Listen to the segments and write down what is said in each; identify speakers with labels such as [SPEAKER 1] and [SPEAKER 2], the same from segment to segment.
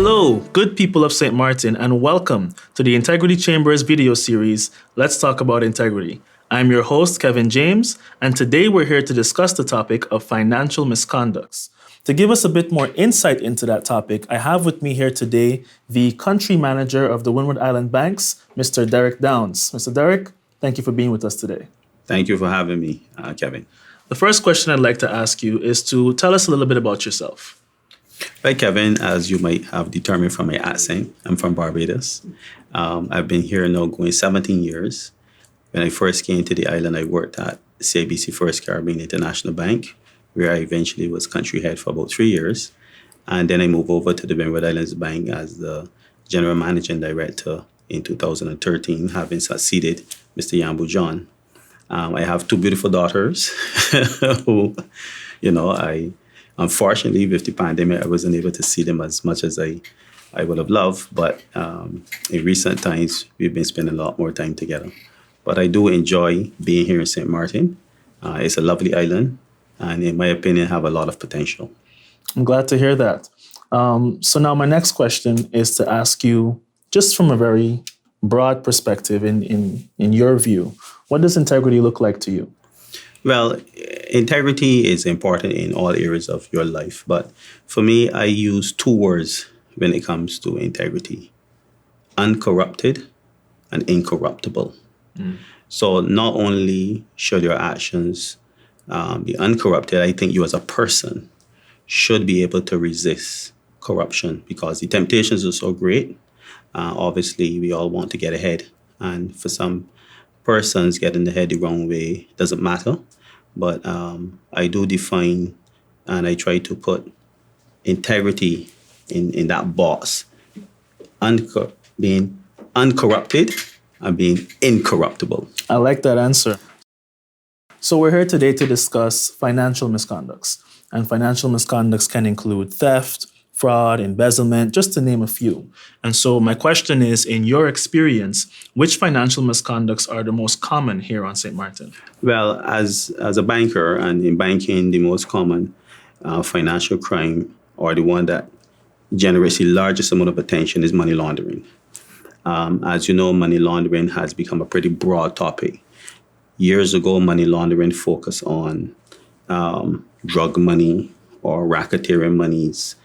[SPEAKER 1] Hello, good people of St. Maarten, and welcome to the Integrity Chambers video series, Let's Talk About Integrity. I'm your host, Kevin James, and today we're here to discuss the topic of financial misconducts. To give us a bit more insight into that topic, I have with me here today the country manager of the Windward Island Banks, Mr. Derek Downs. Mr. Derek, thank you for being with us today.
[SPEAKER 2] Thank you for having me, Kevin.
[SPEAKER 1] The first question I'd like to ask you is to tell us a little bit about yourself.
[SPEAKER 2] Right, Kevin, as you might have determined from my accent, I'm from Barbados. I've been here now going 17 years. When I first came to the island, I worked at CIBC First Caribbean International Bank, where I eventually was country head for about 3 years. And then I moved over to the Windward Islands Bank as the general managing director in 2013, having succeeded Mr. Yambu John. I have two beautiful daughters who, unfortunately, with the pandemic, I wasn't able to see them as much as I would have loved. But in recent times, we've been spending a lot more time together. But I do enjoy being here in St. Maarten. It's a lovely island, and in my opinion, have a lot of potential.
[SPEAKER 1] I'm glad to hear that. So now my next question is to ask you, just from a very broad perspective, in your view, what does integrity look like to you?
[SPEAKER 2] Well, integrity is important in all areas of your life. But for me, I use two words when it comes to integrity: uncorrupted and incorruptible. So not only should your actions be uncorrupted, I think you as a person should be able to resist corruption because the temptations are so great. Obviously, we all want to get ahead. And for some persons, getting ahead the wrong way doesn't matter. But I do define and I try to put integrity in that box. Being uncorrupted and being incorruptible.
[SPEAKER 1] I like that answer. So we're here today to discuss financial misconducts. And financial misconducts can include theft, fraud, embezzlement, just to name a few. And so my question is, in your experience, which financial misconducts are the most common here on St. Maarten?
[SPEAKER 2] Well, as a banker and in banking, the most common financial crime or the one that generates the largest amount of attention is money laundering. As you know, money laundering has become a pretty broad topic. Years ago, money laundering focused on drug money or racketeering monies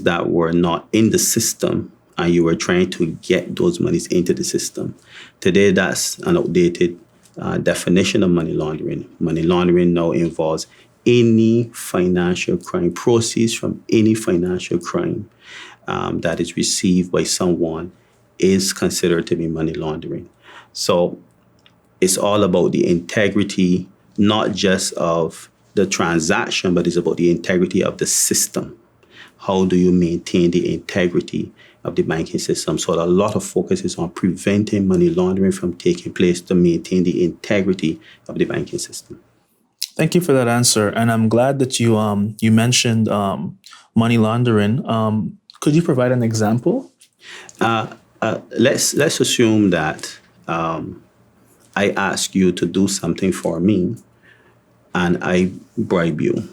[SPEAKER 2] that were not in the system, and you were trying to get those monies into the system. Today, that's an outdated definition of money laundering. Money laundering now involves any financial crime, proceeds from any financial crime that is received by someone is considered to be money laundering. So it's all about the integrity, not just of the transaction, but it's about the integrity of the system. How do you maintain the integrity of the banking system? So a lot of focus is on preventing money laundering from taking place to maintain the integrity of the banking system.
[SPEAKER 1] Thank you for that answer. And I'm glad that you mentioned money laundering. Could you provide an example?
[SPEAKER 2] Let's assume that I ask you to do something for me and I bribe you.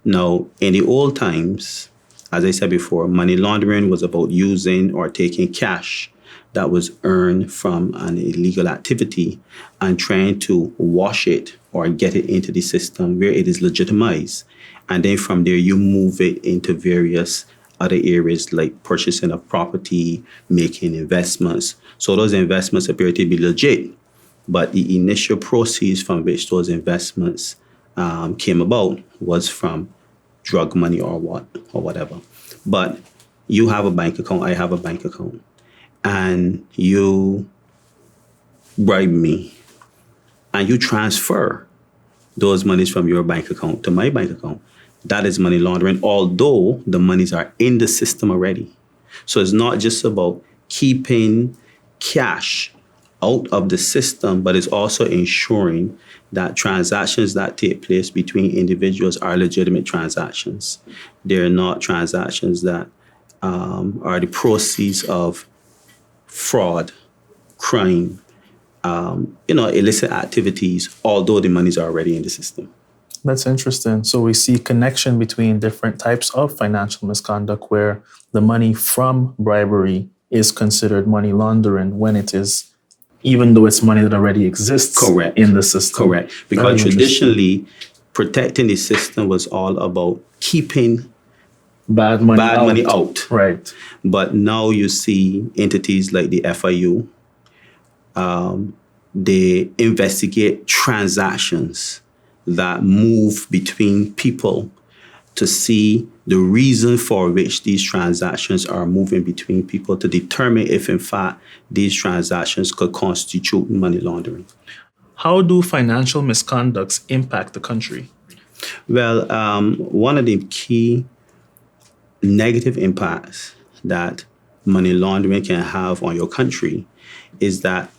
[SPEAKER 2] Now, in the old times, as I said before, money laundering was about using or taking cash that was earned from an illegal activity and trying to wash it or get it into the system where it is legitimized. And then from there, you move it into various other areas like purchasing of property, making investments. So those investments appear to be legit, but the initial proceeds from which those investments came about was from drug money or whatever. But you have a bank account, I have a bank account, and you bribe me, and you transfer those monies from your bank account to my bank account. That is money laundering, although the monies are in the system already. So it's not just about keeping cash out of the system, but it's also ensuring that transactions that take place between individuals are legitimate transactions. They're not transactions that are the proceeds of fraud, crime, illicit activities, although the monies are already in the system.
[SPEAKER 1] That's interesting. So we see connection between different types of financial misconduct where the money from bribery is considered money laundering when it is, even though it's money that already exists
[SPEAKER 2] Correct.
[SPEAKER 1] in the system.
[SPEAKER 2] Correct.
[SPEAKER 1] Very
[SPEAKER 2] Because
[SPEAKER 1] interesting.
[SPEAKER 2] traditionally, protecting the system was all about keeping
[SPEAKER 1] Bad money
[SPEAKER 2] bad
[SPEAKER 1] out.
[SPEAKER 2] money out.
[SPEAKER 1] Right.
[SPEAKER 2] But now you see entities like the FIU, they investigate transactions that move between people to see the reason for which these transactions are moving between people to determine if, in fact, these transactions could constitute money laundering.
[SPEAKER 1] How do financial misconducts impact the country?
[SPEAKER 2] Well, one of the key negative impacts that money laundering can have on your country is that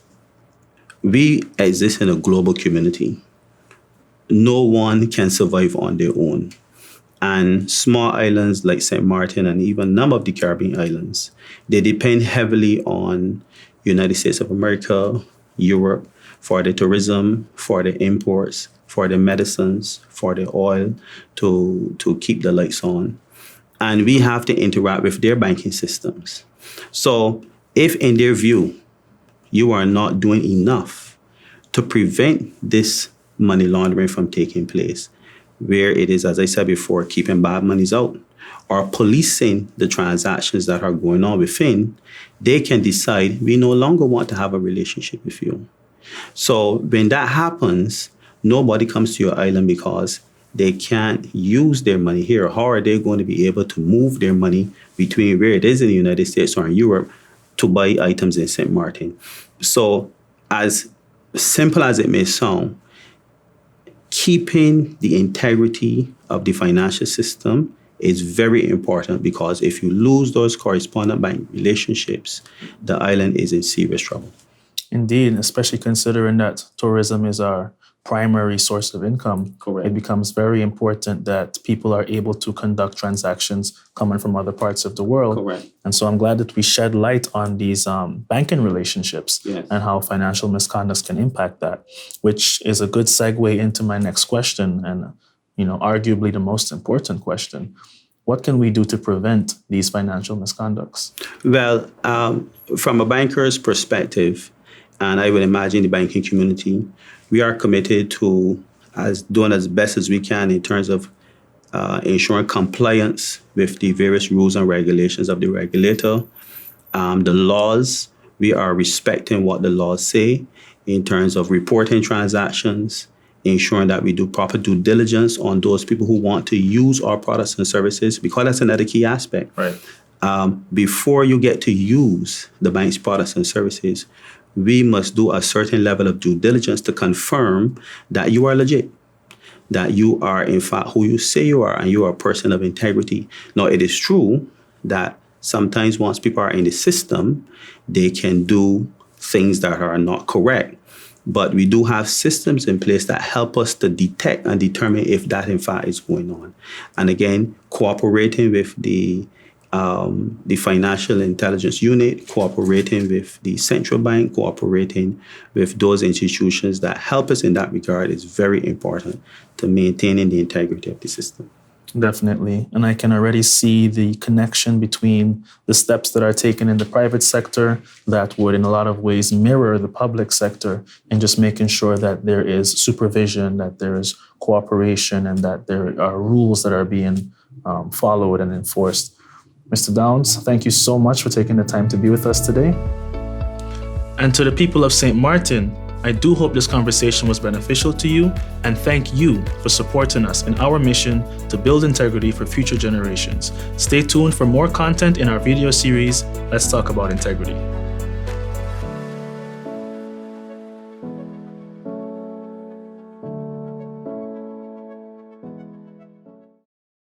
[SPEAKER 2] we exist in a global community. No one can survive on their own. And small islands like St. Maarten and even a number of the Caribbean islands, they depend heavily on United States of America, Europe, for the tourism, for the imports, for the medicines, for the oil to keep the lights on. And we have to interact with their banking systems. So if in their view, you are not doing enough to prevent this money laundering from taking place, where it is, as I said before, keeping bad monies out or policing the transactions that are going on within, they can decide we no longer want to have a relationship with you. So when that happens, nobody comes to your island because they can't use their money here. How are they going to be able to move their money between where it is in the United States or in Europe to buy items in St. Maarten? So as simple as it may sound, keeping the integrity of the financial system is very important, because if you lose those correspondent bank relationships, the island is in serious trouble.
[SPEAKER 1] Indeed, especially considering that tourism is our primary source of income.
[SPEAKER 2] Correct.
[SPEAKER 1] It becomes very important that people are able to conduct transactions coming from other parts of the world.
[SPEAKER 2] Correct.
[SPEAKER 1] And so I'm glad that we shed light on these banking relationships.
[SPEAKER 2] Yes.
[SPEAKER 1] And how financial misconduct can impact that, which is a good segue into my next question, and arguably the most important question. What can we do to prevent these financial misconducts?
[SPEAKER 2] Well, from a banker's perspective, and I would imagine the banking community, we are committed to doing as best as we can in terms of ensuring compliance with the various rules and regulations of the regulator. The laws, we are respecting what the laws say in terms of reporting transactions, ensuring that we do proper due diligence on those people who want to use our products and services, because that's another key aspect.
[SPEAKER 1] Right.
[SPEAKER 2] Before you get to use the bank's products and services, we must do a certain level of due diligence to confirm that you are legit, that you are, in fact, who you say you are, and you are a person of integrity. Now, it is true that sometimes once people are in the system, they can do things that are not correct. But we do have systems in place that help us to detect and determine if that, in fact, is going on. And again, cooperating with the financial intelligence unit, cooperating with the central bank, cooperating with those institutions that help us in that regard is very important to maintaining the integrity of the system.
[SPEAKER 1] Definitely. And I can already see the connection between the steps that are taken in the private sector that would, in a lot of ways, mirror the public sector, and just making sure that there is supervision, that there is cooperation, and that there are rules that are being followed and enforced. Mr. Downs, thank you so much for taking the time to be with us today. And to the people of St. Maarten, I do hope this conversation was beneficial to you, and thank you for supporting us in our mission to build integrity for future generations. Stay tuned for more content in our video series, Let's Talk About Integrity.